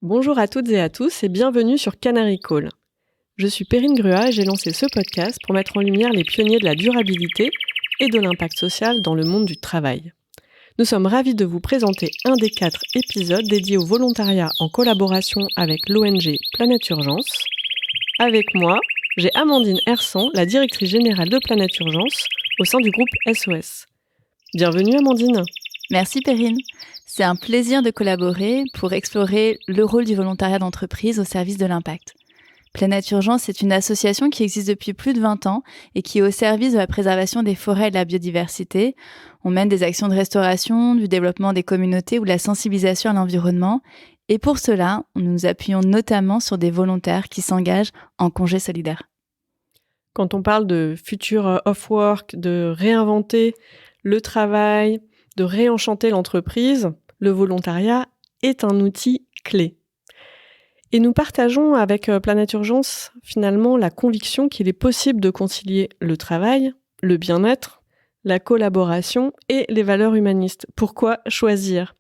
Bonjour à toutes et à tous et bienvenue sur Canary Call. Je suis Perrine Grua et j'ai lancé ce podcast pour mettre en lumière les pionniers de la durabilité et de l'impact social dans le monde du travail. Nous sommes ravis de vous présenter un des 4 épisodes dédiés au volontariat en collaboration avec l'ONG Planète Urgence. Avec moi, j'ai Amandine Hersan, la directrice générale de Planète Urgence au sein du groupe SOS. Bienvenue Amandine. Merci Perrine. C'est un plaisir de collaborer pour explorer le rôle du volontariat d'entreprise au service de l'impact. Planète Urgence est une association qui existe depuis plus de 20 ans et qui est au service de la préservation des forêts et de la biodiversité. On mène des actions de restauration, du développement des communautés ou de la sensibilisation à l'environnement. Et pour cela, nous nous appuyons notamment sur des volontaires qui s'engagent en congé solidaire. Quand on parle de future off-work, de réinventer le travail, de réenchanter l'entreprise, le volontariat est un outil clé. Et nous partageons avec Planète Urgence finalement la conviction qu'il est possible de concilier le travail, le bien-être, la collaboration et les valeurs humanistes. Pourquoi choisir ?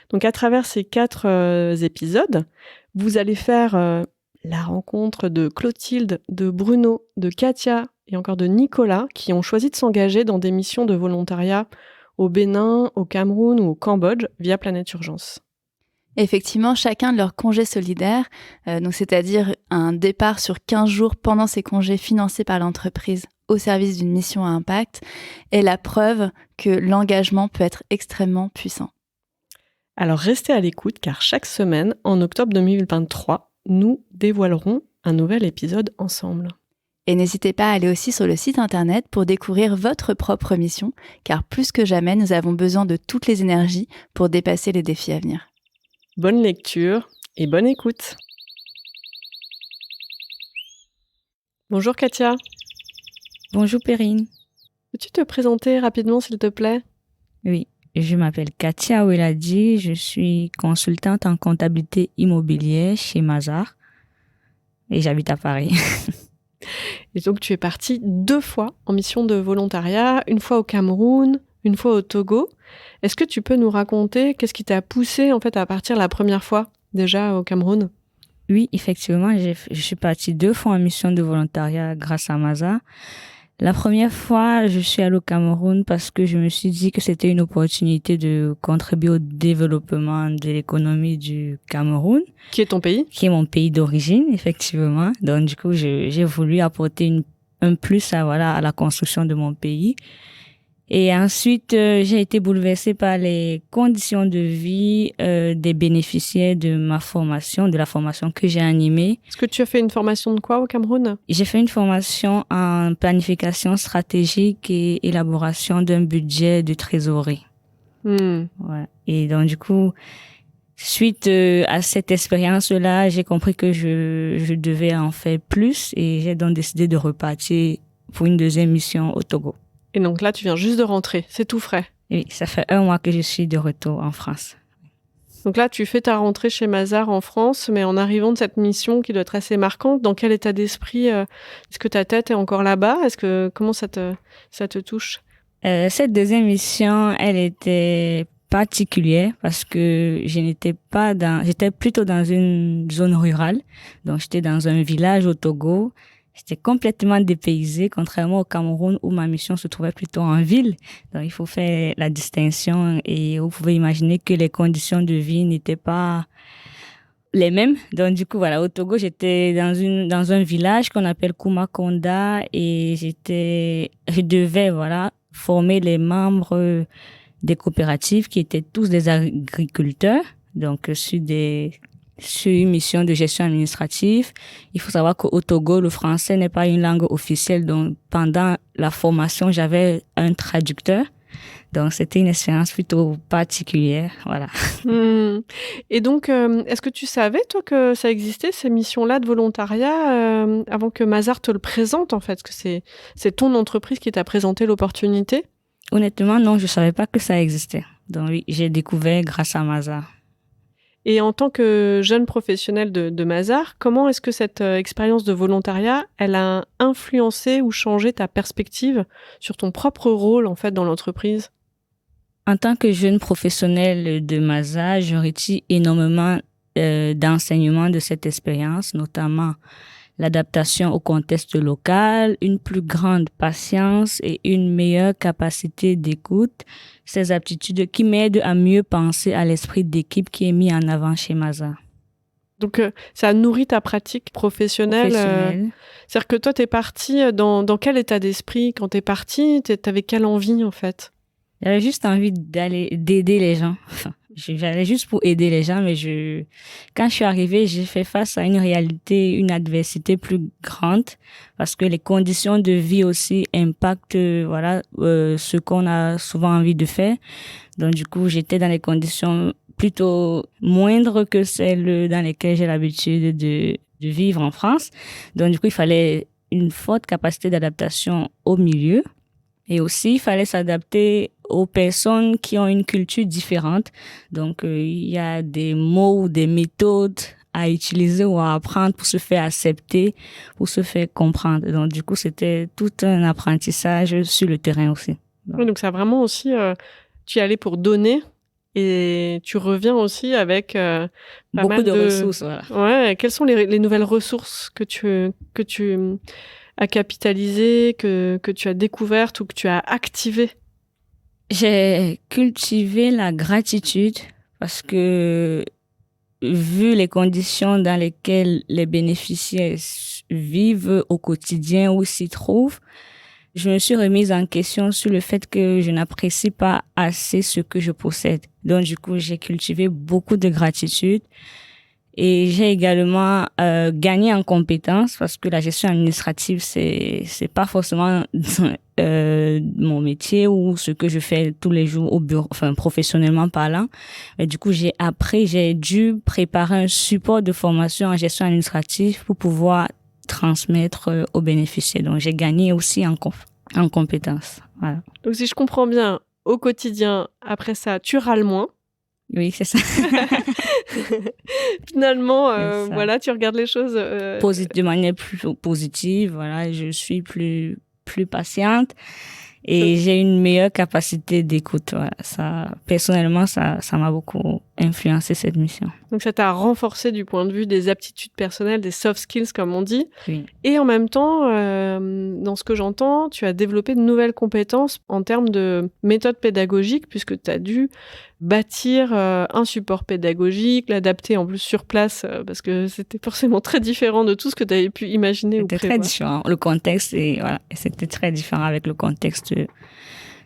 Donc à travers ces 4 épisodes, vous allez faire la rencontre de Clotilde, de Bruno, de Katia et encore de Nicolas qui ont choisi de s'engager dans des missions de volontariat au Bénin, au Cameroun ou au Cambodge via Planète Urgence. Effectivement, chacun de leurs congés solidaires, c'est-à-dire un départ sur 15 jours pendant ces congés financés par l'entreprise au service d'une mission à impact, est la preuve que l'engagement peut être extrêmement puissant. Alors restez à l'écoute car chaque semaine, en octobre 2023, nous dévoilerons un nouvel épisode ensemble. Et n'hésitez pas à aller aussi sur le site internet pour découvrir votre propre mission, car plus que jamais, nous avons besoin de toutes les énergies pour dépasser les défis à venir. Bonne lecture et bonne écoute. Bonjour Katia. Bonjour Perrine. Peux-tu te présenter rapidement s'il te plaît ? Oui, je m'appelle Katia Oueladi, je suis consultante en comptabilité immobilière chez Mazars et j'habite à Paris. Et donc tu es partie 2 fois en mission de volontariat, une fois au Cameroun, une fois au Togo. Est-ce que tu peux nous raconter qu'est-ce qui t'a poussé en fait à partir la première fois déjà au Cameroun ? Oui, effectivement, je suis partie 2 fois en mission de volontariat grâce à Mazars. La première fois, je suis allée au Cameroun parce que je me suis dit que c'était une opportunité de contribuer au développement de l'économie du Cameroun. Qui est ton pays ? Qui est mon pays d'origine, effectivement. Donc, du coup, j'ai voulu apporter un plus à la construction de mon pays. Et ensuite, j'ai été bouleversée par les conditions de vie des bénéficiaires de ma formation, de la formation que j'ai animée. Est-ce que tu as fait une formation de quoi au Cameroun ? J'ai fait une formation en planification stratégique et élaboration d'un budget de trésorerie. Ouais. Et donc, du coup, suite à cette expérience-là, j'ai compris que je devais en faire plus et j'ai donc décidé de repartir pour une 2e mission au Togo. Et donc là, tu viens juste de rentrer, c'est tout frais. Oui, ça fait 1 mois que je suis de retour en France. Donc là, tu fais ta rentrée chez Mazars en France, mais en arrivant de cette mission qui doit être assez marquante, dans quel état d'esprit est-ce que ta tête est encore là-bas ? Comment ça te touche ? Cette 2e mission, elle était particulière parce que j'étais plutôt dans une zone rurale. Donc, j'étais dans un village au Togo. J'étais complètement dépaysée, contrairement au Cameroun où ma mission se trouvait plutôt en ville. Donc, il faut faire la distinction et vous pouvez imaginer que les conditions de vie n'étaient pas les mêmes. Donc, du coup, voilà, au Togo, j'étais dans un village qu'on appelle Kumakonda et je devais, former les membres des coopératives qui étaient tous des agriculteurs. Donc, sur une mission de gestion administrative. Il faut savoir qu'au Togo, le français n'est pas une langue officielle. Donc, pendant la formation, j'avais un traducteur. Donc, c'était une expérience plutôt particulière. Voilà. Et donc, est-ce que tu savais, toi, que ça existait, ces missions-là de volontariat, avant que Mazars te le présente, en fait, que c'est ton entreprise qui t'a présenté l'opportunité ? Honnêtement, non, je ne savais pas que ça existait. Donc, oui, j'ai découvert grâce à Mazars. Et en tant que jeune professionnel de Mazars, comment est-ce que cette expérience de volontariat, elle a influencé ou changé ta perspective sur ton propre rôle en fait dans l'entreprise ? En tant que jeune professionnel de Mazars, je retire énormément d'enseignement de cette expérience, notamment l'adaptation au contexte local, une plus grande patience et une meilleure capacité d'écoute. Ces aptitudes qui m'aident à mieux penser à l'esprit d'équipe qui est mis en avant chez Mazars. Donc, ça nourrit ta pratique professionnelle. C'est-à-dire que toi, t'es partie dans quel état d'esprit? Quand t'es partie, t'avais quelle envie, en fait? J'avais juste envie d'aider les gens. Enfin, j'allais juste pour aider les gens, mais quand je suis arrivée, j'ai fait face à une réalité, une adversité plus grande, parce que les conditions de vie aussi impactent, ce qu'on a souvent envie de faire. Donc, du coup, j'étais dans des conditions plutôt moindres que celles dans lesquelles j'ai l'habitude de vivre en France. Donc, du coup, il fallait une forte capacité d'adaptation au milieu. Et aussi, il fallait s'adapter aux personnes qui ont une culture différente. Donc, il y a des mots ou des méthodes à utiliser ou à apprendre pour se faire accepter, pour se faire comprendre. Donc, du coup, c'était tout un apprentissage sur le terrain aussi. Donc ça vraiment aussi, tu y allais pour donner et tu reviens aussi avec beaucoup de ressources. Voilà. Ouais, quelles sont les nouvelles ressources que tu as capitalisées, que tu as découvertes ou que tu as activées? J'ai cultivé la gratitude parce que vu les conditions dans lesquelles les bénéficiaires vivent au quotidien ou s'y trouvent, je me suis remise en question sur le fait que je n'apprécie pas assez ce que je possède. Donc, du coup, j'ai cultivé beaucoup de gratitude et j'ai également gagné en compétences parce que la gestion administrative, c'est pas forcément mon métier ou ce que je fais tous les jours au bureau, enfin professionnellement parlant. Mais du coup, j'ai dû préparer un support de formation en gestion administrative pour pouvoir transmettre aux bénéficiaires. Donc, j'ai gagné aussi en compétences. Voilà. Donc, si je comprends bien, au quotidien, après ça, tu râles moins. Oui, c'est ça. Finalement, voilà, tu regardes les choses de manière plus positive. Voilà, je suis plus patiente et j'ai une meilleure capacité d'écoute. Voilà, ça, personnellement, ça m'a beaucoup influencé cette mission. Donc ça t'a renforcé du point de vue des aptitudes personnelles, des soft skills comme on dit. Oui. Et en même temps, dans ce que j'entends, tu as développé de nouvelles compétences en termes de méthode pédagogique puisque tu as dû bâtir un support pédagogique, l'adapter en plus sur place parce que c'était forcément très différent de tout ce que tu avais pu imaginer ou prévoir. C'était très différent. Le contexte, c'était très différent avec le contexte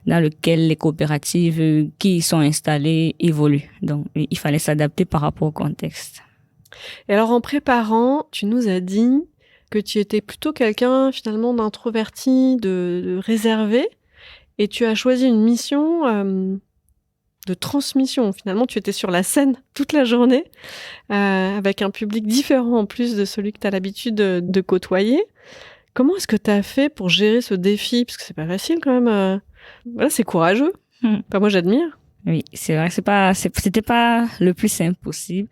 dans lequel les coopératives qui y sont installées évoluent. Donc, il fallait s'adapter par rapport au contexte. Et alors, en préparant, tu nous as dit que tu étais plutôt quelqu'un, finalement, d'introverti, de réservé, et tu as choisi une mission de transmission. Finalement, tu étais sur la scène toute la journée, avec un public différent en plus de celui que tu as l'habitude de côtoyer. Comment est-ce que tu as fait pour gérer ce défi? Parce que c'est pas facile quand même. Voilà, c'est courageux. Enfin, moi, j'admire. Oui, c'est vrai que c'était pas le plus simple possible.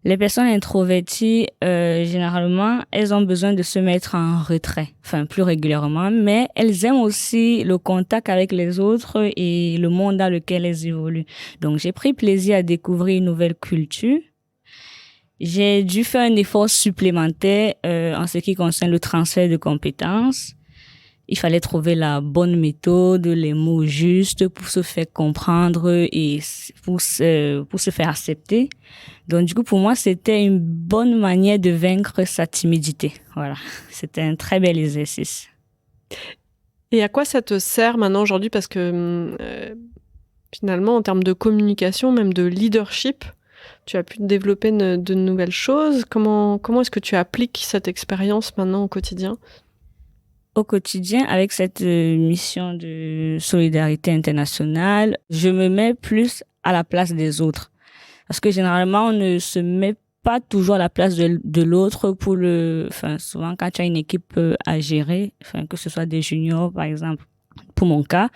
Les personnes introverties, généralement, elles ont besoin de se mettre en retrait, enfin plus régulièrement, mais elles aiment aussi le contact avec les autres et le monde dans lequel elles évoluent. Donc, j'ai pris plaisir à découvrir une nouvelle culture. J'ai dû faire un effort supplémentaire en ce qui concerne le transfert de compétences. Il fallait trouver la bonne méthode, les mots justes pour se faire comprendre et pour se faire accepter. Donc, du coup, pour moi, c'était une bonne manière de vaincre sa timidité. Voilà. C'était un très bel exercice. Et à quoi ça te sert maintenant aujourd'hui? Parce que finalement, en termes de communication, même de leadership, tu as pu développer de nouvelles choses. Comment est-ce que tu appliques cette expérience maintenant au quotidien? Au quotidien, avec cette mission de solidarité internationale, je me mets plus à la place des autres. Parce que généralement, on ne se met pas toujours à la place de l'autre souvent quand tu as une équipe à gérer, que ce soit des juniors, par exemple, pour mon cas,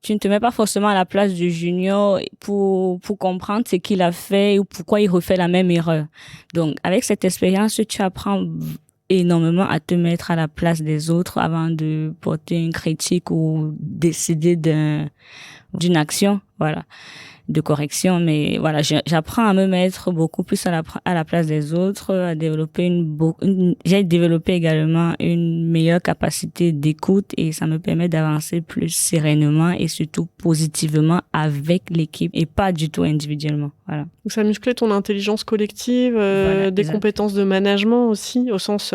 tu ne te mets pas forcément à la place du junior pour comprendre ce qu'il a fait ou pourquoi il refait la même erreur. Donc, avec cette expérience, tu apprends énormément à te mettre à la place des autres avant de porter une critique ou décider d'une action. Voilà. correction, mais voilà, j'apprends à me mettre beaucoup plus à la place des autres, à développer j'ai développé également une meilleure capacité d'écoute et ça me permet d'avancer plus sereinement et surtout positivement avec l'équipe et pas du tout individuellement. Voilà. Donc ça a musclé ton intelligence collective, Voilà, des compétences de management aussi, au sens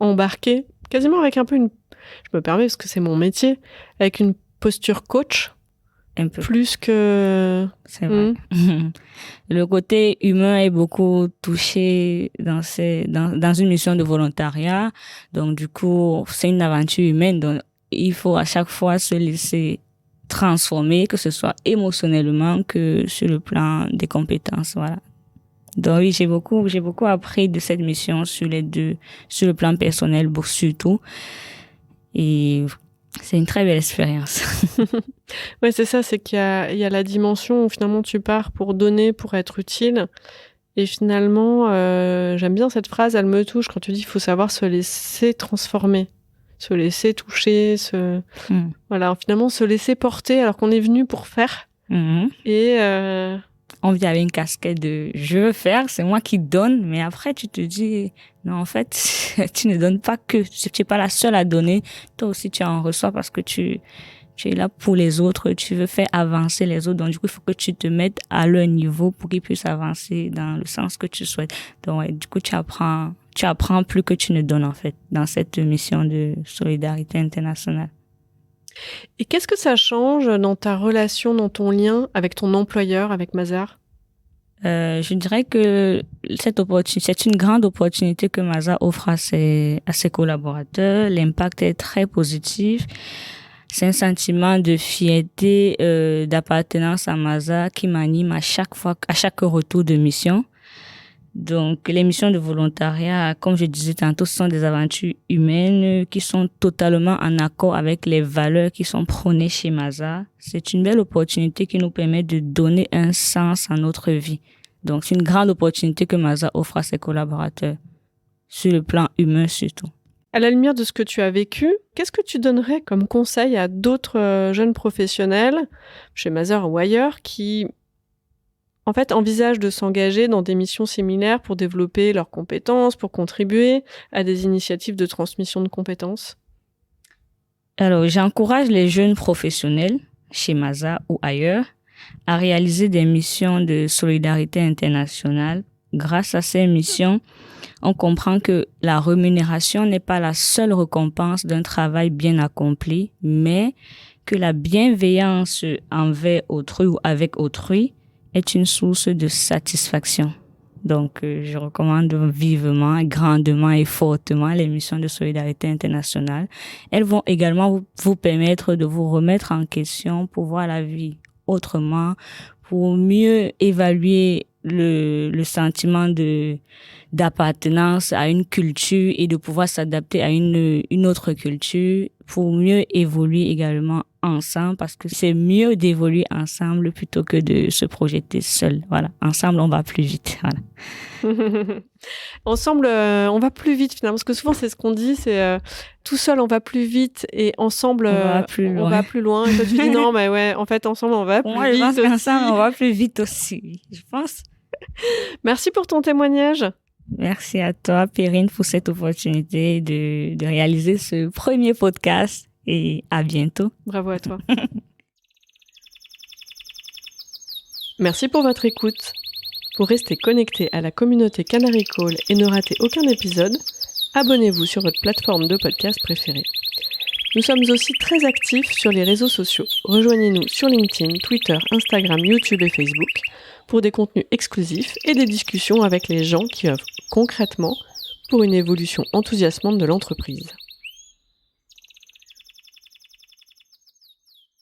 embarqué, quasiment avec un peu je me permets parce que c'est mon métier, avec une posture coach. Un peu. Plus que... C'est vrai. Le côté humain est beaucoup touché dans une mission de volontariat. Donc, du coup, c'est une aventure humaine. Donc, il faut à chaque fois se laisser transformer, que ce soit émotionnellement que sur le plan des compétences. Voilà. Donc, oui, j'ai beaucoup appris de cette mission sur le plan personnel, surtout. Et c'est une très belle expérience. Ouais, c'est ça, c'est qu'il y a la dimension où finalement tu pars pour donner, pour être utile. Et finalement, j'aime bien cette phrase, elle me touche quand tu dis qu'il faut savoir se laisser transformer, se laisser toucher, voilà, finalement se laisser porter alors qu'on est venu pour faire. Et on vit avec une casquette de je veux faire, c'est moi qui donne, mais après tu te dis non, en fait, tu ne donnes pas que, tu n'es pas la seule à donner, toi aussi tu en reçois parce que tu es là pour les autres, tu veux faire avancer les autres, donc du coup il faut que tu te mettes à leur niveau pour qu'ils puissent avancer dans le sens que tu souhaites. Donc ouais, du coup tu apprends plus que tu ne donnes en fait dans cette mission de solidarité internationale. Et qu'est-ce que ça change dans ta relation, dans ton lien avec ton employeur, avec Mazars ? Je dirais que c'est une grande opportunité que Mazars offre à ses collaborateurs. L'impact est très positif. C'est un sentiment de fierté, d'appartenance à Mazars qui m'anime à chaque retour de mission. Donc, les missions de volontariat, comme je disais tantôt, ce sont des aventures humaines qui sont totalement en accord avec les valeurs qui sont prônées chez Mazars. C'est une belle opportunité qui nous permet de donner un sens à notre vie. Donc, c'est une grande opportunité que Mazars offre à ses collaborateurs, sur le plan humain surtout. À la lumière de ce que tu as vécu, qu'est-ce que tu donnerais comme conseil à d'autres jeunes professionnels, chez Mazars ou ailleurs, qui en fait, envisagent de s'engager dans des missions similaires pour développer leurs compétences, pour contribuer à des initiatives de transmission de compétences? Alors, j'encourage les jeunes professionnels, chez Mazars ou ailleurs, à réaliser des missions de solidarité internationale. Grâce à ces missions, on comprend que la rémunération n'est pas la seule récompense d'un travail bien accompli, mais que la bienveillance envers autrui ou avec autrui est une source de satisfaction. Donc, je recommande vivement, grandement et fortement les missions de solidarité internationale. Elles vont également vous permettre de vous remettre en question pour voir la vie autrement, pour mieux évaluer le sentiment d'appartenance à une culture et de pouvoir s'adapter à une autre culture, pour mieux évoluer également ensemble, parce que c'est mieux d'évoluer ensemble plutôt que de se projeter seul. Voilà, ensemble on va plus vite. Voilà. Ensemble, on va plus vite finalement, parce que souvent c'est ce qu'on dit, c'est tout seul on va plus vite et ensemble on va plus loin. Et toi tu dis non, mais ouais, en fait ensemble on va plus vite. Moi je pense qu'ensemble on va plus vite aussi, je pense. Merci pour ton témoignage. Merci à toi, Perrine, pour cette opportunité de réaliser ce premier podcast et à bientôt. Bravo à toi. Merci pour votre écoute. Pour rester connecté à la communauté Canary Call et ne rater aucun épisode, abonnez-vous sur votre plateforme de podcast préférée. Nous sommes aussi très actifs sur les réseaux sociaux. Rejoignez-nous sur LinkedIn, Twitter, Instagram, YouTube et Facebook pour des contenus exclusifs et des discussions avec les gens qui œuvrent concrètement pour une évolution enthousiasmante de l'entreprise.